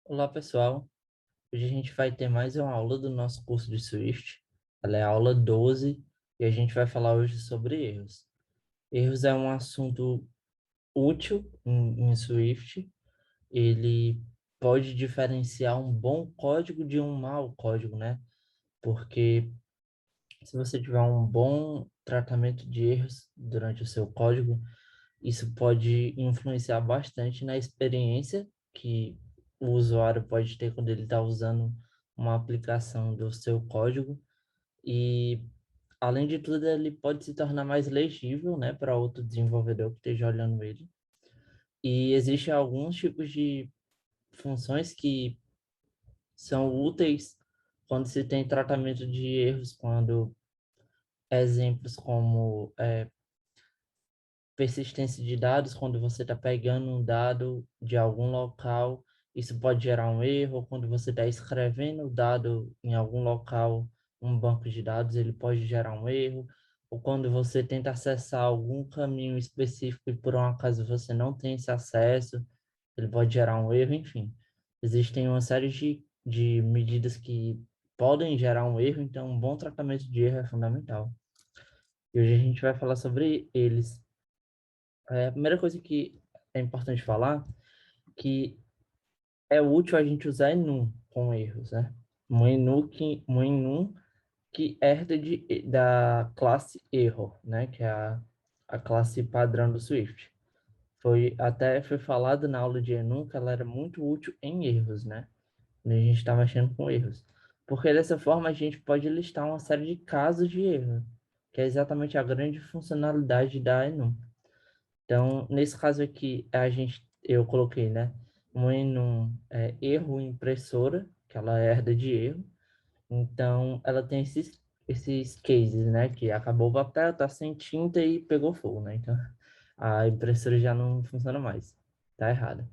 Olá, pessoal. Hoje a gente vai ter mais uma aula do nosso curso de Swift. Ela é a aula 12 e a gente vai falar hoje sobre erros. Erros é um assunto útil em Swift. Ele pode diferenciar um bom código de um mau código, né? Porque se você tiver um bom tratamento de erros durante o seu código, isso pode influenciar bastante na experiência que o usuário pode ter quando ele está usando uma aplicação do seu código. E, além de tudo, ele pode se tornar mais legível, né, para outro desenvolvedor que esteja olhando ele. E existem alguns tipos de funções que são úteis quando se tem tratamento de erros, quando exemplos como persistência de dados, quando você está pegando um dado de algum local, isso pode gerar um erro. Quando você está escrevendo o dado em algum local, um banco de dados, ele pode gerar um erro. Ou quando você tenta acessar algum caminho específico e por um acaso você não tem esse acesso, ele pode gerar um erro, enfim. Existem uma série de medidas que podem gerar um erro, então um bom tratamento de erro é fundamental. E hoje a gente vai falar sobre eles. A primeira coisa que é importante falar que é útil a gente usar enum com erros, né? Um enum que herda da classe error, né? Que é a classe padrão do Swift. Foi falado na aula de enum que ela era muito útil em erros, né? Quando a gente está mexendo com erros. Porque dessa forma a gente pode listar uma série de casos de erro, que é exatamente a grande funcionalidade da enum. Então, nesse caso aqui, eu coloquei, né, erro impressora, que ela herda de erro. Então, ela tem esses cases, né, que acabou o papel, tá sem tinta e pegou fogo, né? Então, a impressora já não funciona mais, tá errada.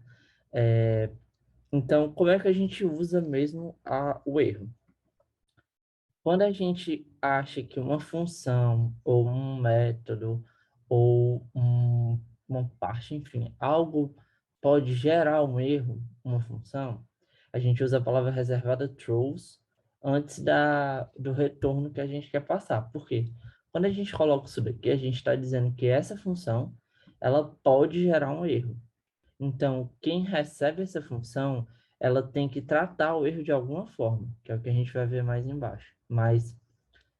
Então, como é que a gente usa mesmo o erro? Quando a gente acha que uma função, ou um método, uma parte, enfim, algo pode gerar um erro, uma função, a gente usa a palavra reservada throws antes do retorno que a gente quer passar. Por quê? Quando a gente coloca isso daqui, a gente está dizendo que essa função, ela pode gerar um erro. Então, quem recebe essa função, ela tem que tratar o erro de alguma forma, que é o que a gente vai ver mais embaixo. Mas,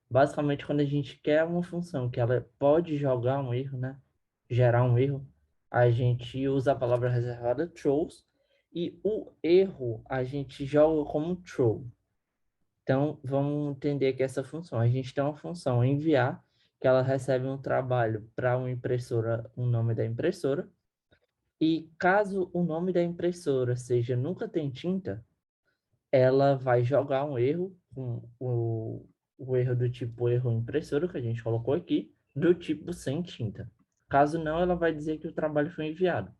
basicamente, quando a gente quer uma função que ela pode jogar um erro, né? Gerar um erro, a gente usa a palavra reservada throws e o erro a gente joga como throw. Então, vamos entender que essa função, a gente tem uma função enviar, que ela recebe um trabalho para uma impressora, o nome da impressora, e caso o nome da impressora seja nunca tem tinta, ela vai jogar um erro, o erro do tipo erro impressora, que a gente colocou aqui, do tipo sem tinta. Caso não, ela vai dizer que o trabalho foi enviado.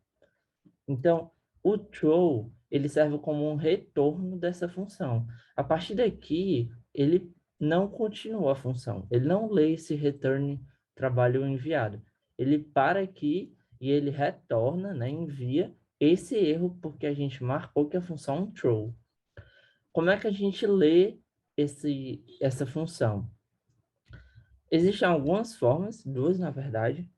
Então, o throw, ele serve como um retorno dessa função. A partir daqui, ele não continua a função. Ele não lê esse return trabalho enviado. Ele para aqui e ele retorna, né, envia esse erro porque a gente marcou que a função é um throw. Como é que a gente lê essa função? Existem algumas formas, duas na verdade.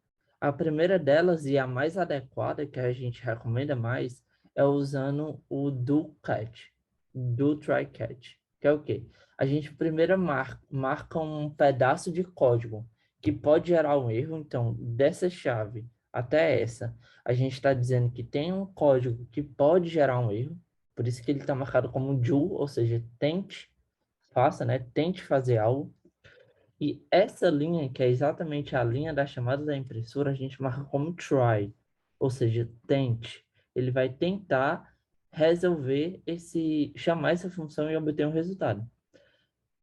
A primeira delas, e a mais adequada, que a gente recomenda mais, é usando o do try catch, que é o quê? A gente primeiro marca um pedaço de código que pode gerar um erro. Então, dessa chave até essa, a gente está dizendo que tem um código que pode gerar um erro, por isso que ele está marcado como do, ou seja, tente, faça, né? Tente fazer algo. E essa linha, que é exatamente a linha da chamada da impressora, a gente marca como try, ou seja, tente. Ele vai tentar chamar essa função e obter um resultado.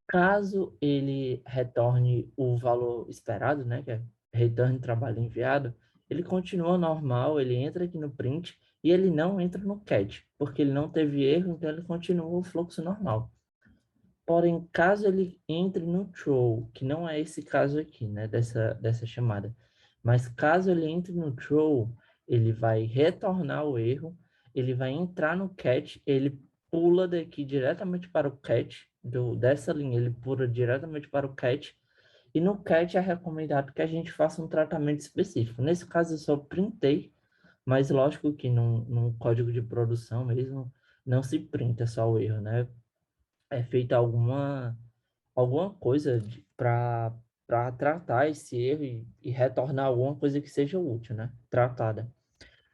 Caso ele retorne o valor esperado, né, que é return trabalho enviado, ele continua normal, ele entra aqui no print e ele não entra no catch, porque ele não teve erro, então ele continua o fluxo normal. Porém, caso ele entre no throw, que não é esse caso aqui, né, dessa chamada, mas caso ele entre no throw, ele vai retornar o erro, ele vai entrar no catch, ele pula daqui diretamente para o cat, dessa linha ele pula diretamente para o cat, e no cat é recomendado que a gente faça um tratamento específico. Nesse caso eu só printei, mas lógico que num código de produção mesmo, não se printa só o erro, né? É feita alguma coisa para tratar esse erro e retornar alguma coisa que seja útil, né? Tratada.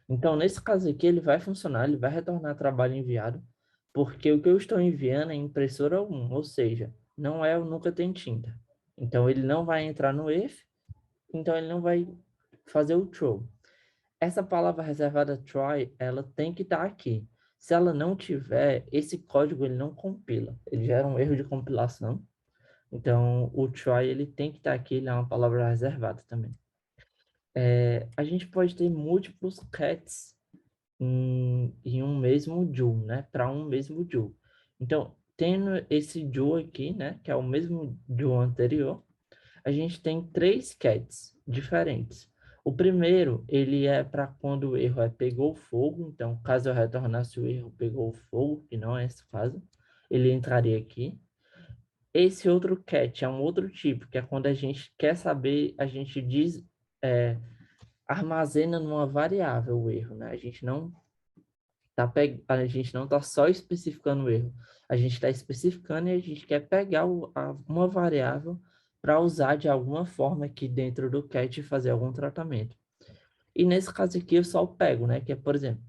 Então, nesse caso aqui, ele vai funcionar, ele vai retornar trabalho enviado, porque o que eu estou enviando é impressora 1, ou seja, não é o nunca tem tinta. Então, ele não vai entrar no if, então ele não vai fazer o throw. Essa palavra reservada try, ela tem que estar aqui. Se ela não tiver, esse código ele não compila. Ele gera um erro de compilação. Então, o try ele tem que estar aqui, ele é uma palavra reservada também. A gente pode ter múltiplos cats em um mesmo do, né? Para um mesmo do. Então, tendo esse do aqui, né? Que é o mesmo do anterior, a gente tem três cats diferentes. O primeiro, ele é para quando o erro é pegou fogo. Então, caso eu retornasse o erro pegou fogo, que não é esse caso, ele entraria aqui. Esse outro cat é um outro tipo, que é quando a gente quer saber, a gente diz, armazena numa variável o erro, né? A gente não está só especificando o erro, a gente está especificando e a gente quer pegar uma variável para usar de alguma forma aqui dentro do cat e fazer algum tratamento. E nesse caso aqui eu só pego, né? Que é, por exemplo,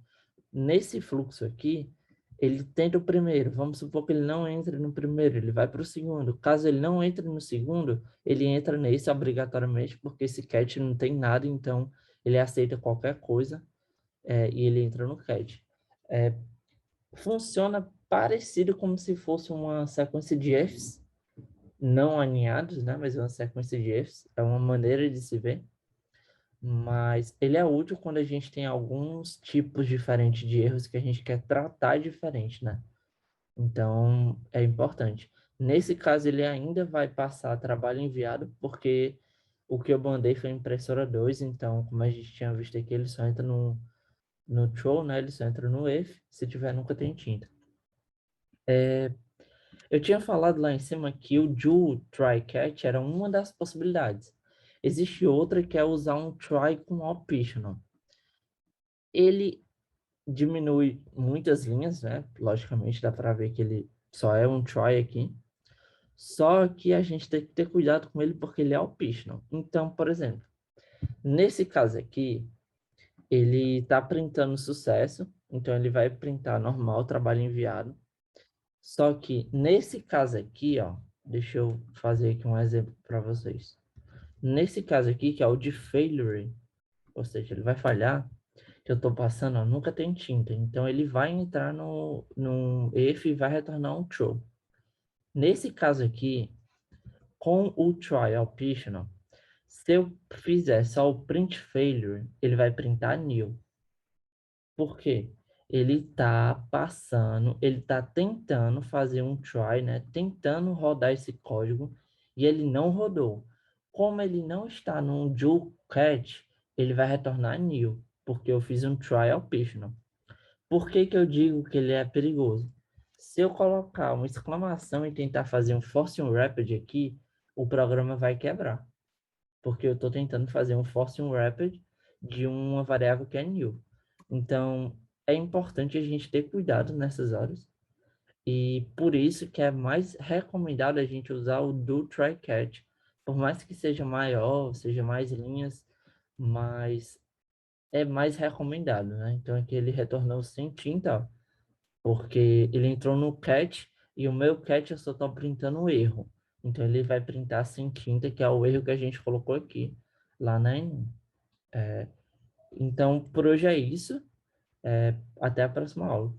nesse fluxo aqui, ele tenta o primeiro. Vamos supor que ele não entre no primeiro, ele vai para o segundo. Caso ele não entre no segundo, ele entra nesse obrigatoriamente, porque esse cat não tem nada, então ele aceita qualquer coisa e ele entra no cat. É, funciona parecido como se fosse uma sequência de Fs, não alinhados, né? Mas uma sequência de Fs. É uma maneira de se ver. Mas ele é útil quando a gente tem alguns tipos diferentes de erros que a gente quer tratar diferente, né? Então, é importante. Nesse caso, ele ainda vai passar trabalho enviado, porque o que eu mandei foi impressora 2, então, como a gente tinha visto aqui, ele só entra no throw, né? Ele só entra no if, se tiver nunca tem tinta. Eu tinha falado lá em cima que o do try catch era uma das possibilidades. Existe outra que é usar um try com optional. Ele diminui muitas linhas, né? Logicamente dá para ver que ele só é um try aqui. Só que a gente tem que ter cuidado com ele porque ele é optional. Então, por exemplo, nesse caso aqui, ele está printando sucesso, então ele vai printar normal, trabalho enviado. Só que nesse caso aqui, ó, deixa eu fazer aqui um exemplo para vocês. Nesse caso aqui, que é o de failure, ou seja, ele vai falhar, que eu estou passando, ó, nunca tem tinta. Então, ele vai entrar no if e vai retornar um true. Nesse caso aqui, com o try optional, se eu fizer só o print failure, ele vai printar nil. Por quê? Ele está passando, ele está tentando fazer um try, né? Tentando rodar esse código e ele não rodou. Como ele não está num do catch, ele vai retornar nil, porque eu fiz um try optional. Por que que eu digo que ele é perigoso? Se eu colocar uma exclamação e tentar fazer um force rapid aqui, o programa vai quebrar, porque eu estou tentando fazer um force rapid de uma variável que é new. Então, é importante a gente ter cuidado nessas horas, e por isso que é mais recomendado a gente usar o do try catch. Por mais que seja maior, seja mais linhas, mas é mais recomendado, né? Então, aqui ele retornou sem tinta, porque ele entrou no catch e o meu catch eu só estou printando um erro. Então ele vai printar sem tinta, que é o erro que a gente colocou aqui, lá na N1. Então, por hoje é isso. Até a próxima aula.